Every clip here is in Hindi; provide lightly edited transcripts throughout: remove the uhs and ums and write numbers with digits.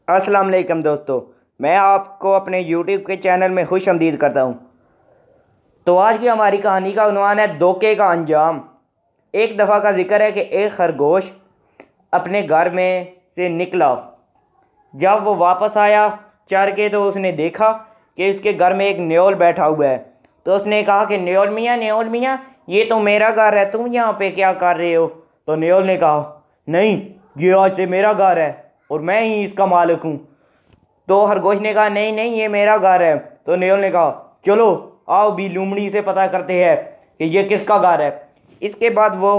अस्सलाम वालेकुम दोस्तों। मैं आपको अपने YouTube के चैनल में खुश आमदीद करता हूँ। तो आज की हमारी कहानी का उन्वान है धोखे का अंजाम। एक दफ़ा का जिक्र है कि एक खरगोश अपने घर में से निकला। जब वो वापस आया चर के तो उसने देखा कि उसके घर में एक न्योल बैठा हुआ है। तो उसने कहा कि न्योल मियाँ, ये तो मेरा घर है, तुम यहाँ पे क्या कर रहे हो? तो न्योल ने कहा, नहीं, ये आज से मेरा घर है और मैं ही इसका मालिक हूँ। तो खरगोश ने कहा, नहीं नहीं, ये मेरा घर है। तो न्योल ने कहा, चलो आओ भी लूमड़ी से पता करते हैं कि ये किसका घर है। इसके बाद वो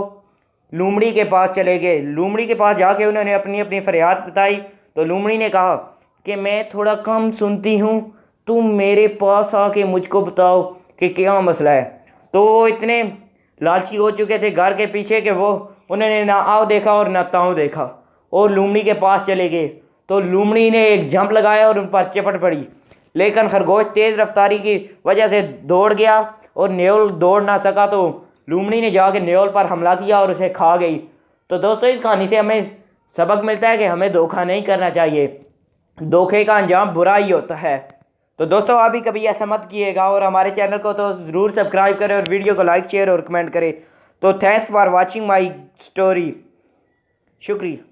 लूमड़ी के पास चले गए। लूमड़ी के पास जाके उन्होंने अपनी अपनी फरियाद बताई। तो लूमड़ी ने कहा कि मैं थोड़ा कम सुनती हूँ, तुम मेरे पास आके मुझको बताओ कि क्या मसला है। तो वो इतने लालची हो चुके थे घर के पीछे कि वो उन्होंने ना आओ देखा और ना ताऊ देखा और लूमड़ी के पास चले गए। तो लूमड़ी ने एक जंप लगाया और उन पर चपट पड़ी, लेकिन खरगोश तेज़ रफ्तारी की वजह से दौड़ गया और न्योल दौड़ ना सका। तो लूमड़ी ने जाके न्योल पर हमला किया और उसे खा गई। तो दोस्तों, इस कहानी से हमें सबक मिलता है कि हमें धोखा नहीं करना चाहिए, धोखे का अंजाम बुरा ही होता है। तो दोस्तों, आप भी कभी ऐसा मत कीजिएगा और हमारे चैनल को तो ज़रूर सब्सक्राइब करें और वीडियो को लाइक शेयर और कमेंट करें। तो thanks for watching my story. शुक्रिया।